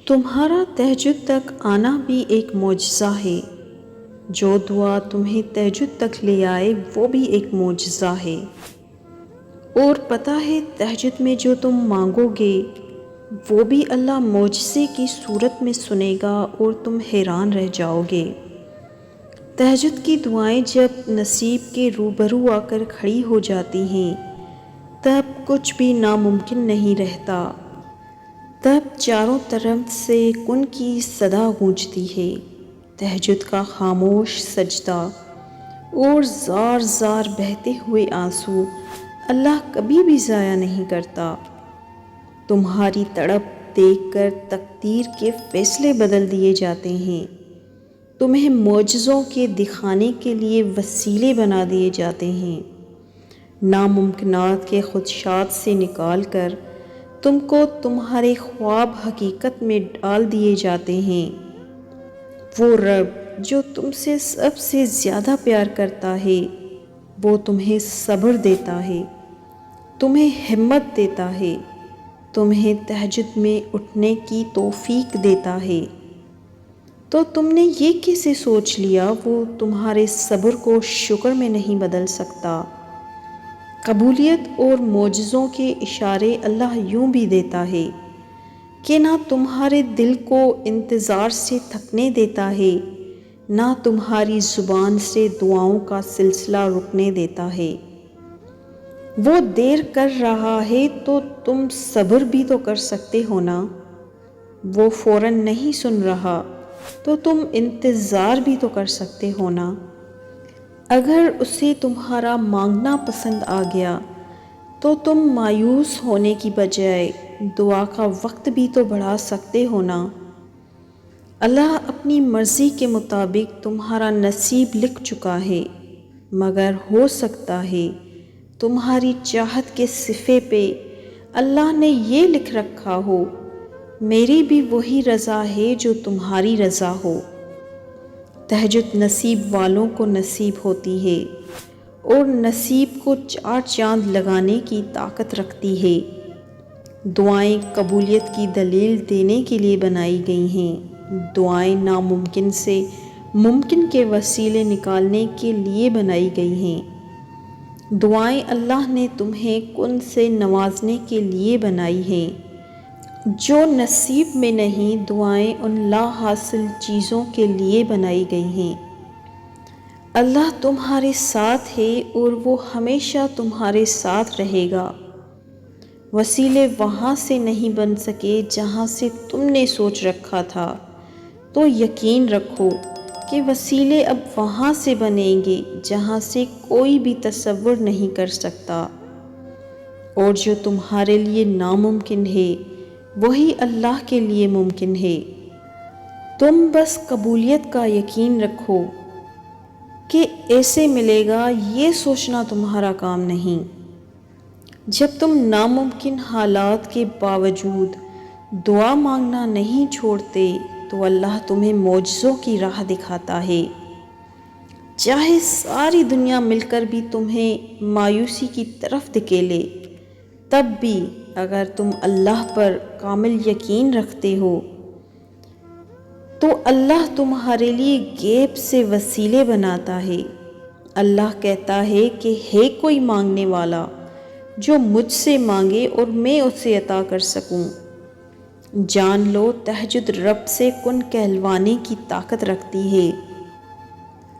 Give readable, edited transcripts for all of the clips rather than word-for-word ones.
تمہارا تہجد تک آنا بھی ایک معجزہ ہے۔ جو دعا تمہیں تہجد تک لے آئے وہ بھی ایک معجزہ ہے۔ اور پتہ ہے تہجد میں جو تم مانگو گے وہ بھی اللہ معجزے کی صورت میں سنے گا اور تم حیران رہ جاؤ گے۔ تہجد کی دعائیں جب نصیب کے روبرو آ کر کھڑی ہو جاتی ہیں تب کچھ بھی ناممکن نہیں رہتا۔ تب چاروں طرف سے کن کی صدا گونجتی ہے، تہجد کا خاموش سجدہ اور زار زار بہتے ہوئے آنسو اللہ کبھی بھی ضائع نہیں کرتا۔ تمہاری تڑپ دیکھ کر تقدیر کے فیصلے بدل دیے جاتے ہیں، تمہیں معجزوں کے دکھانے کے لیے وسیلے بنا دیے جاتے ہیں، ناممکنات کے خدشات سے نکال کر تم کو تمہارے خواب حقیقت میں ڈال دیے جاتے ہیں۔ وہ رب جو تم سے سب سے زیادہ پیار کرتا ہے وہ تمہیں صبر دیتا ہے، تمہیں ہمت دیتا ہے، تمہیں تہجد میں اٹھنے کی توفیق دیتا ہے۔ تو تم نے یہ کیسے سوچ لیا وہ تمہارے صبر کو شکر میں نہیں بدل سکتا؟ قبولیت اور معجزوں کے اشارے اللہ یوں بھی دیتا ہے کہ نہ تمہارے دل کو انتظار سے تھکنے دیتا ہے، نہ تمہاری زبان سے دعاؤں کا سلسلہ رکنے دیتا ہے۔ وہ دیر کر رہا ہے تو تم صبر بھی تو کر سکتے ہو نا۔ وہ فوراً نہیں سن رہا تو تم انتظار بھی تو کر سکتے ہو نا۔ اگر اسے تمہارا مانگنا پسند آ گیا تو تم مایوس ہونے کی بجائے دعا کا وقت بھی تو بڑھا سکتے ہو نا۔ اللہ اپنی مرضی کے مطابق تمہارا نصیب لکھ چکا ہے، مگر ہو سکتا ہے تمہاری چاہت کے صفحے پہ اللہ نے یہ لکھ رکھا ہو، میری بھی وہی رضا ہے جو تمہاری رضا ہو۔ تہجد نصیب والوں کو نصیب ہوتی ہے اور نصیب کو چار چاند لگانے کی طاقت رکھتی ہے۔ دعائیں قبولیت کی دلیل دینے کے لیے بنائی گئی ہیں، دعائیں ناممکن سے ممکن کے وسیلے نکالنے کے لیے بنائی گئی ہیں، دعائیں اللہ نے تمہیں کن سے نوازنے کے لیے بنائی ہیں۔ جو نصیب میں نہیں، دعائیں ان لا حاصل چیزوں کے لیے بنائی گئی ہیں۔ اللہ تمہارے ساتھ ہے اور وہ ہمیشہ تمہارے ساتھ رہے گا۔ وسیلے وہاں سے نہیں بن سکے جہاں سے تم نے سوچ رکھا تھا، تو یقین رکھو کہ وسیلے اب وہاں سے بنیں گے جہاں سے کوئی بھی تصور نہیں کر سکتا۔ اور جو تمہارے لیے ناممکن ہے وہی اللہ کے لیے ممکن ہے۔ تم بس قبولیت کا یقین رکھو کہ ایسے ملے گا، یہ سوچنا تمہارا کام نہیں۔ جب تم ناممکن حالات کے باوجود دعا مانگنا نہیں چھوڑتے تو اللہ تمہیں معجزوں کی راہ دکھاتا ہے۔ چاہے ساری دنیا مل کر بھی تمہیں مایوسی کی طرف دھکیلے، تب بھی اگر تم اللہ پر کامل یقین رکھتے ہو تو اللہ تمہارے لیے غیب سے وسیلے بناتا ہے۔ اللہ کہتا ہے کہ ہے کوئی مانگنے والا جو مجھ سے مانگے اور میں اسے عطا کر سکوں۔ جان لو تہجد رب سے کن کہلوانے کی طاقت رکھتی ہے۔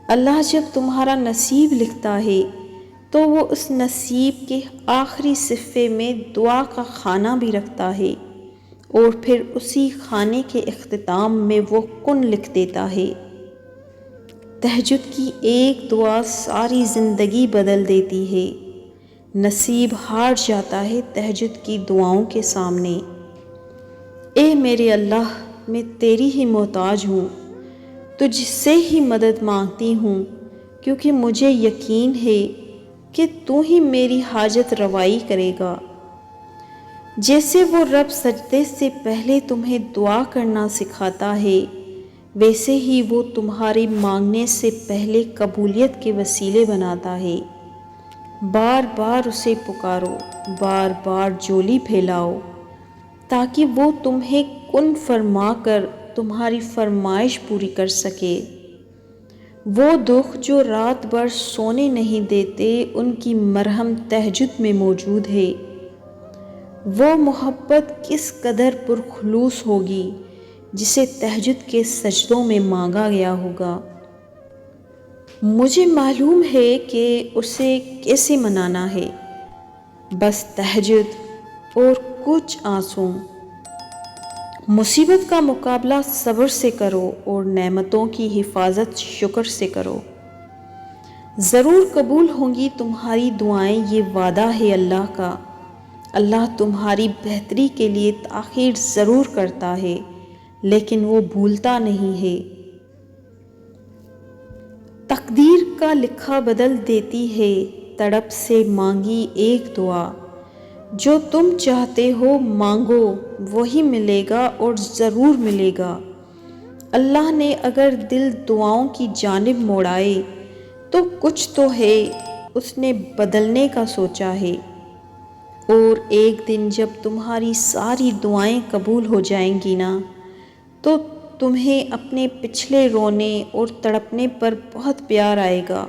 اللہ جب تمہارا نصیب لکھتا ہے تو وہ اس نصیب کے آخری صفحے میں دعا کا خانہ بھی رکھتا ہے اور پھر اسی خانے کے اختتام میں وہ کن لکھ دیتا ہے۔ تہجد کی ایک دعا ساری زندگی بدل دیتی ہے۔ نصیب ہار جاتا ہے تہجد کی دعاؤں کے سامنے۔ اے میرے اللہ، میں تیری ہی محتاج ہوں، تجھ سے ہی مدد مانگتی ہوں، کیونکہ مجھے یقین ہے کہ تو ہی میری حاجت روائی کرے گا۔ جیسے وہ رب سجدے سے پہلے تمہیں دعا کرنا سکھاتا ہے، ویسے ہی وہ تمہارے مانگنے سے پہلے قبولیت کے وسیلے بناتا ہے۔ بار بار اسے پکارو، بار بار جولی پھیلاؤ، تاکہ وہ تمہیں کن فرما کر تمہاری فرمائش پوری کر سکے۔ وہ دکھ جو رات بھر سونے نہیں دیتے ان کی مرہم تہجد میں موجود ہے۔ وہ محبت کس قدر پرخلوص ہوگی جسے تہجد کے سجدوں میں مانگا گیا ہوگا۔ مجھے معلوم ہے کہ اسے کیسے منانا ہے، بس تہجد اور کچھ آنسو۔ مصیبت کا مقابلہ صبر سے کرو اور نعمتوں کی حفاظت شکر سے کرو۔ ضرور قبول ہوں گی تمہاری دعائیں، یہ وعدہ ہے اللہ کا۔ اللہ تمہاری بہتری کے لیے تاخیر ضرور کرتا ہے لیکن وہ بھولتا نہیں ہے۔ تقدیر کا لکھا بدل دیتی ہے تڑپ سے مانگی ایک دعا۔ جو تم چاہتے ہو مانگو وہی ملے گا اور ضرور ملے گا۔ اللہ نے اگر دل دعاؤں کی جانب موڑائے تو کچھ تو ہے اس نے بدلنے کا سوچا ہے۔ اور ایک دن جب تمہاری ساری دعائیں قبول ہو جائیں گی نا تو تمہیں اپنے پچھلے رونے اور تڑپنے پر بہت پیار آئے گا،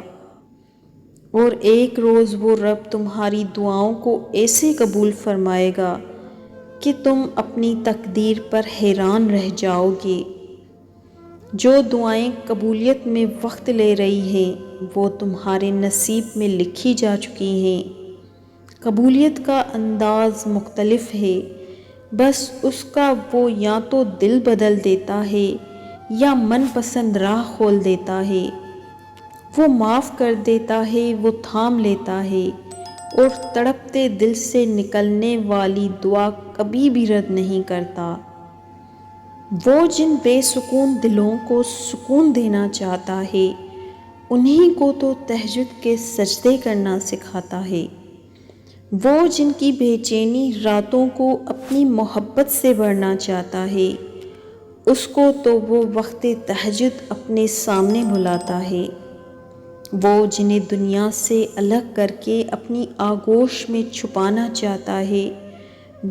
اور ایک روز وہ رب تمہاری دعاؤں کو ایسے قبول فرمائے گا کہ تم اپنی تقدیر پر حیران رہ جاؤ گے۔ جو دعائیں قبولیت میں وقت لے رہی ہیں وہ تمہارے نصیب میں لکھی جا چکی ہیں۔ قبولیت کا انداز مختلف ہے، بس اس کا وہ یا تو دل بدل دیتا ہے یا من پسند راہ کھول دیتا ہے۔ وہ معاف کر دیتا ہے، وہ تھام لیتا ہے، اور تڑپتے دل سے نکلنے والی دعا کبھی بھی رد نہیں کرتا۔ وہ جن بے سکون دلوں کو سکون دینا چاہتا ہے انہی کو تو تہجد کے سجدے کرنا سکھاتا ہے۔ وہ جن کی بے چینی راتوں کو اپنی محبت سے بھرنا چاہتا ہے اس کو تو وہ وقت تہجد اپنے سامنے بلاتا ہے۔ وہ جنہیں دنیا سے الگ کر کے اپنی آغوش میں چھپانا چاہتا ہے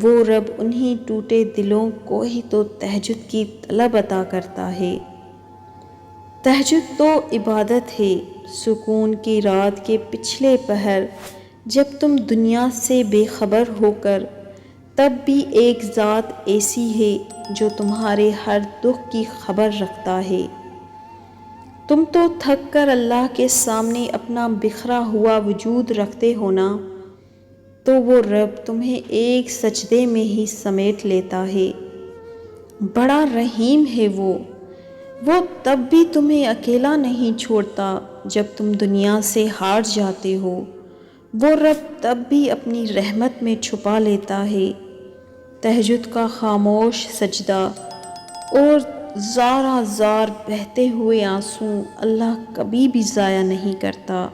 وہ رب انہی ٹوٹے دلوں کو ہی تو تہجد کی طلب عطا کرتا ہے۔ تہجد تو عبادت ہے۔ سکون کی رات کے پچھلے پہر جب تم دنیا سے بے خبر ہو کر، تب بھی ایک ذات ایسی ہے جو تمہارے ہر دکھ کی خبر رکھتا ہے۔ تم تو تھک کر اللہ کے سامنے اپنا بکھرا ہوا وجود رکھتے ہو نا، تو وہ رب تمہیں ایک سجدے میں ہی سمیٹ لیتا ہے۔ بڑا رحیم ہے وہ تب بھی تمہیں اکیلا نہیں چھوڑتا جب تم دنیا سے ہار جاتے ہو۔ وہ رب تب بھی اپنی رحمت میں چھپا لیتا ہے۔ تہجد کا خاموش سجدہ اور زارا زار بہتے ہوئے آنسو اللہ کبھی بھی ضائع نہیں کرتا۔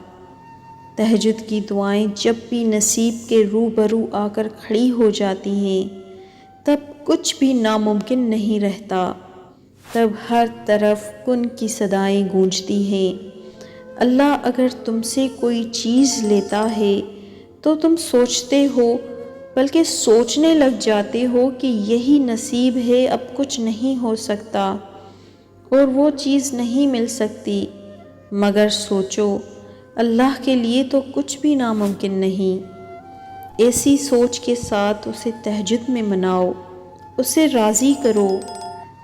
تہجد کی دعائیں جب بھی نصیب کے روبرو آ کر کھڑی ہو جاتی ہیں تب کچھ بھی ناممکن نہیں رہتا۔ تب ہر طرف کن کی صدائیں گونجتی ہیں۔ اللہ اگر تم سے کوئی چیز لیتا ہے تو تم سوچتے ہو، بلکہ سوچنے لگ جاتے ہو کہ یہی نصیب ہے، اب کچھ نہیں ہو سکتا اور وہ چیز نہیں مل سکتی، مگر سوچو اللہ کے لیے تو کچھ بھی ناممکن نہیں۔ ایسی سوچ کے ساتھ اسے تہجد میں مناؤ، اسے راضی کرو،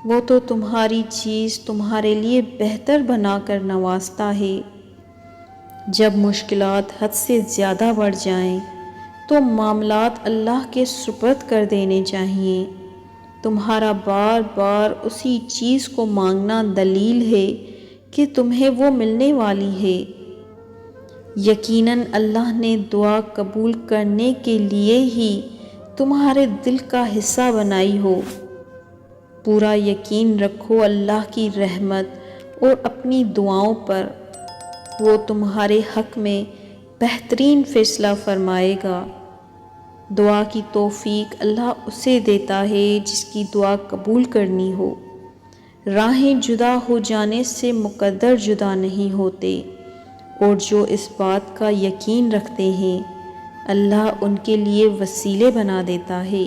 وہ تو تمہاری چیز تمہارے لیے بہتر بنا کر نوازتا ہے۔ جب مشکلات حد سے زیادہ بڑھ جائیں تو معاملات اللہ کے سپرد کر دینے چاہیے۔ تمہارا بار بار اسی چیز کو مانگنا دلیل ہے کہ تمہیں وہ ملنے والی ہے۔ یقیناً اللہ نے دعا قبول کرنے کے لیے ہی تمہارے دل کا حصہ بنائی ہو۔ پورا یقین رکھو اللہ کی رحمت اور اپنی دعاؤں پر، وہ تمہارے حق میں بہترین فیصلہ فرمائے گا۔ دعا کی توفیق اللہ اسے دیتا ہے جس کی دعا قبول کرنی ہو۔ راہیں جدا ہو جانے سے مقدر جدا نہیں ہوتے، اور جو اس بات کا یقین رکھتے ہیں اللہ ان کے لیے وسیلے بنا دیتا ہے۔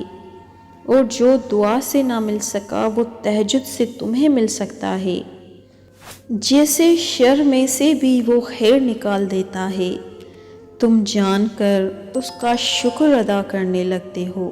اور جو دعا سے نہ مل سکا وہ تہجد سے تمہیں مل سکتا ہے۔ جیسے شر میں سے بھی وہ خیر نکال دیتا ہے، تم جان کر اس کا شکر ادا کرنے لگتے ہو۔